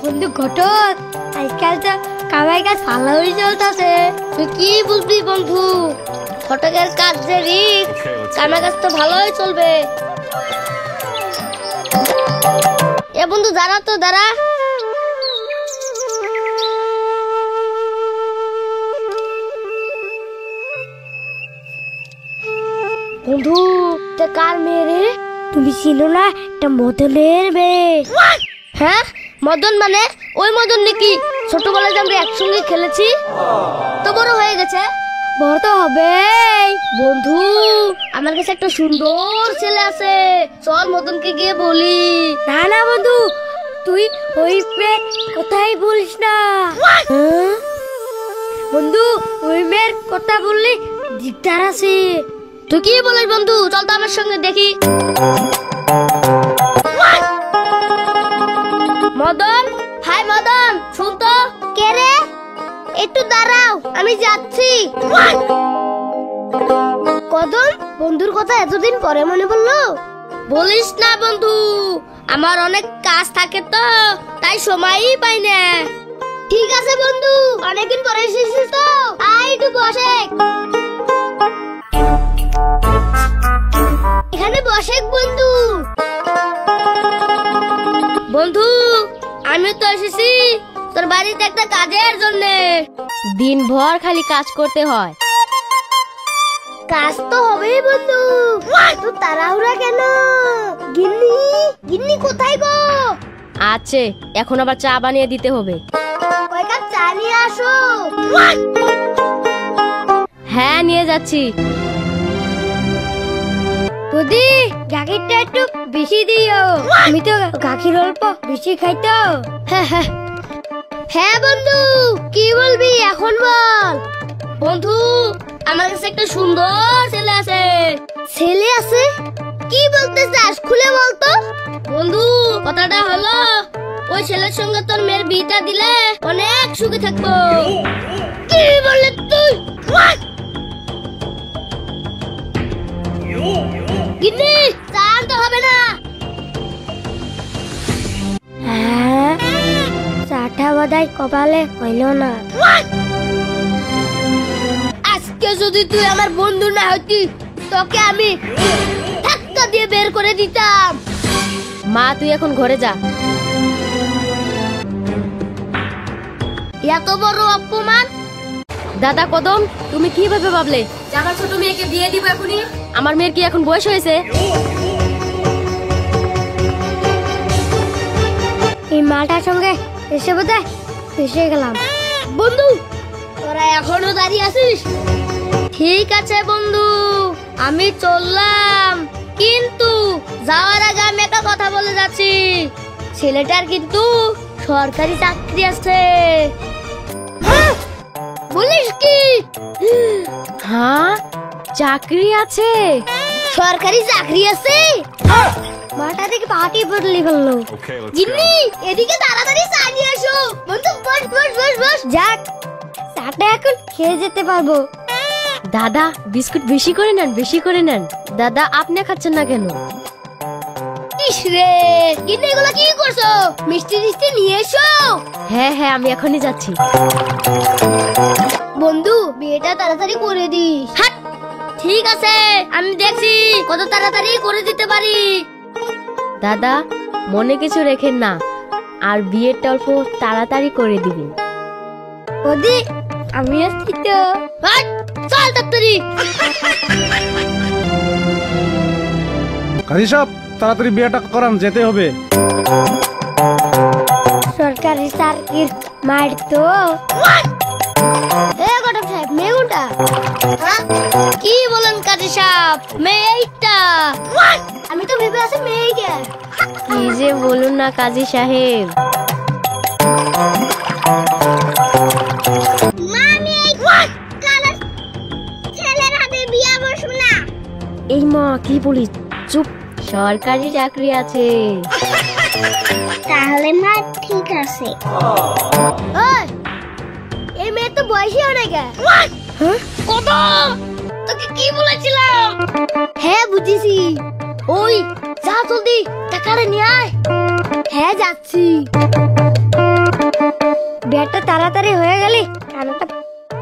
বন্ধু ঘটক, আজকাল তো কামাই কাজ ভালোই চলতেছে। তুই কি বুঝবি বন্ধু? ঘটকের কাজ যে রিস্ক, কামাই কাজ তো ভালোই চলবে। এ বন্ধু দাঁড়া তো দাঁড়া। বন্ধু কার মেয়ে রে? তুমি চিনো না? একটা মদনের মেয়ে। হ্যাঁ মদন মানে ওই মদন নাকি ছোটবেলায় যে আমরা একসঙ্গে খেলেছি? তো বড় হয়ে গেছে। বড় তো হবে বন্ধু। আমার কাছে একটা সুন্দর ছেলে আছে, চল মদনকে গিয়ে বলি। না না বন্ধু, তুই ওই মেয়ের কথাই বলিস না। বন্ধু ওই মেয়ের কথা বললি দিকদার আছে। তুই কি বলিস বন্ধু? চল তো আমার সঙ্গে দেখি। মদন, হাই মদন, শুন তো। কে রে? একটু দাঁড়াও, আমি যাচ্ছি। কদম, বন্ধুর কথা এতদিন পরে মনে পড়লো? বলিস না বন্ধু, আমার অনেক কাজ থাকে তো, তাই সময়ই পাই না। ঠিক আছে বন্ধু, অনেকদিন পরে এসেছিস তো, আয় একটু বসে। এখানে বসে বন্ধু। বন্ধু আমি তো এসেছি তোর বাড়িতে একটা কাজের জন্য। দিনভর খালি কাজ করতে হয়। কাজ তো হবেই বন্ধু, তো তাড়াহুড়া কেন? গিন্নি, গিন্নি কোথায় গো? আছে, এখন আবার চা বানিয়ে দিতে হবে। কয় কাপ চা নিয়ে আসো। হ্যাঁ নিয়ে যাচ্ছি। বৌদি গাখিরটা একটু বেশি দিও, আমি তো গাখির অল্প বেশি খাই তো। হ্যাঁ বন্ধু কি বলবি এখন বল। বন্ধু আমার কাছে একটা সুন্দর ছেলে আছে। ছেলে আছে? কি বলতে চাস খুলে বলতো। বন্ধু কথাটা হলো, ওই ছেলের সঙ্গে তোর মেয়ের বিয়েটা দিলে অনেক সুখে থাকবো। কি বললি তুই? গিন্নি চান তো হবে না। চাটা বাদাই কপালে হইল না। আজকে যদি তুই আমার বন্ধু না হতি, তোকে আমি ধাক্কা দিয়ে বের করে দিতাম। মা তুই এখন ঘরে যা। এত বড় অপমান। দাদা কদম, তুমি কিভাবে ভাবলে যে আমার ছোট মেয়েকে বিয়ে দিব এখনই? আমার মেয়ের কি এখন বয়স হয়েছে? এই মালটার সঙ্গে এসে বোধহয় এসে গেলাম। বন্ধু তোরা এখনো দাঁড়িয়ে আছিস? ঠিক আছে বন্ধু, আমি চললাম, কিন্তু যাওয়ার আগে আমি একটা কথা বলে যাচ্ছি। ছেলেটার কিন্তু সরকারি চাকরি আছে। বলিস কি? হ্যাঁ চাকরি আছে? সরকারি চাকরি আছে? মাটা থেকে পাটি বদলে ফেললো। গিন্নি এদিকে তাড়াতাড়ি চা নিয়ে এসো। বন্ধু বস বস বস বস। যাক চাটা এখন খেয়ে যেতে পারবো। দাদা বিস্কুট বেশি করে নেন, বেশি করে নেন। দাদা আপনি খাচ্ছেন না কেন? ইস রে, গিন্নি এগুলো কি করছো? মিষ্টি মিষ্টি নিয়ে এসো। হ্যাঁ হ্যাঁ আমি এখনই যাচ্ছি। বন্ধু বিয়েটা তাড়াতাড়ি করে দিস। হাট। ঠিক আছে আমি দেখছি কত তাড়াতাড়ি করে দিতে পারি। দাদা মনে কিছু রেখেন না, আর বিয়েটা অল্প তাড়াতাড়ি করে দিবেন। ওদি আমি আসছি তো। হাট, চল তাড়াতাড়ি। কাজী সাহেব তাড়াতাড়ি বিয়েটা করান, যেতে হবে। সরকারি চাকরির মার তো। এ গডম সাহেব মেয়ে কোনটা? কি বলেন কাজী সাহেব? মেয়ে এইটা। আমি তো ভেবে আছি মেয়েকে। কি যে বলুন না কাজী সাহেব। এই মা কি বলিস? চুপ, সরকারি চাকরি আছে। তাহলে মা ঠিক আছে। এই মেয়ে তো বয়সী অনেক। কত তোকে কি বলেছিলাম? হ্যাঁ বুঝেছি। ওই যা জলদি টাকাটা নিয়ে আয়। হ্যাঁ যাচ্ছি। বিয়েটা তাড়াতাড়ি হয়ে গেলে টানাটা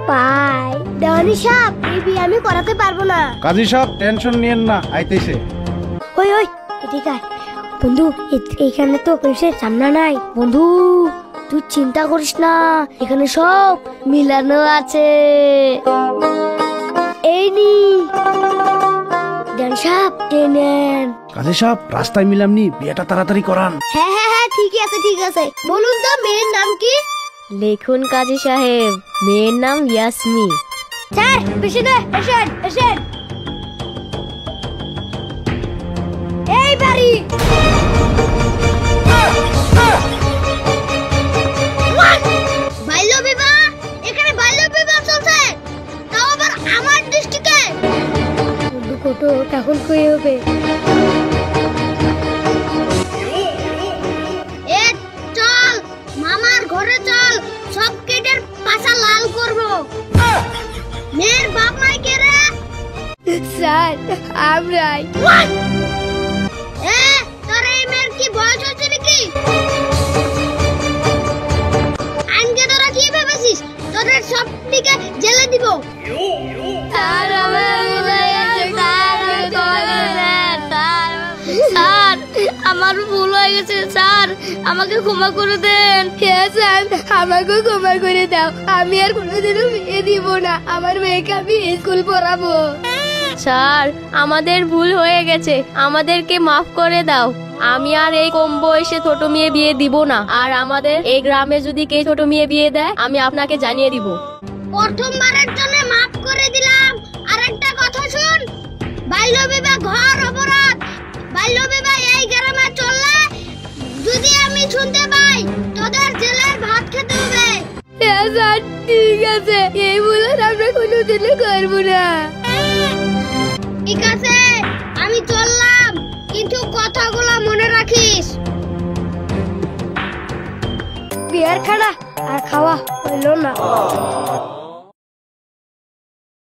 পাই। দেওয়ানি সাহেব, এই বিয়ে আমি করাতে পারবো না। কাজী সাহেব টেনশন নিয়েন না, আইতেছে। ওই ওই এদিকে আয়। বন্ধু এইখানে তো পয়সার সামনা নাই। বন্ধু তুই চিন্তা করিস না, এখানে সব মিলানো আছে। এই নি দেওয়ানি সাহেব, নেন। কাজী সাহেব রাস্তায় মিলামনি, বিয়েটা তাড়াতাড়ি করান। হ্যাঁ হ্যাঁ হ্যাঁ, ঠিকই আছে ঠিক আছে। বলুন তো মেয়ের নাম কি? লিখুন কাজী সাহেব, মেয়ের নাম ইয়াসমি। স্যার পেছনে এসেন এসেন। এই বাড়ি বাল্য বিবাহ, এখানে বাল্য বিবাহ চলছে, তাও আবার আমার ডিস্ট্রিক্টে। কত তখন কই হবে? এ চল মামার ঘরে চল, সব কেটের পাছা লাল করব। মেয়ের বাপ মাই কে রে? স্যার আমরাই। এ তোর এই মেয়ের কি বয়স হচ্ছে নাকি? আনকে তোরা কি ভেবেছিস তোদের সব দিকে জেলে দিব? স্যার আমার ভুল হয়ে গেছে স্যার, আমাকে ক্ষমা করে দেন। হ্যাঁ স্যার, আমাকে ক্ষমা করে দাও। আমি আর কোনোদিনও বিয়ে দিব না, আমার মেয়েকে আমি স্কুল পড়াবো। স্যার আমাদের ভুল হয়ে গেছে, আমাদেরকে মাফ করে দাও। আমি আর এই কম বয়সে ছোট মেয়ে বিয়ে দিব না, আর আমাদের এই গ্রামে যদি কেউ ছোট মেয়ে বিয়ে দেয় আমি আপনাকে জানিয়ে দিব। প্রথমবারের জন্য মাফ করে দিলাম। আর একটা কথা শুন, বাল্য বিবাহ ঘর অপরাধ। বাল্য বিবাহ এই গ্রামে চললে যদি আমি শুনতে পাই, তোদের জেলের ভাত খেতে হবে। হ্যাঁ স্যার ঠিক আছে, এই বলে আমরা কোনোদিনও করবো না। ঠিক আছে আমি চললাম, কিন্তু কথাগুলো মনে রাখিস। বিয়ার খানা আর খাওয়া হইল না।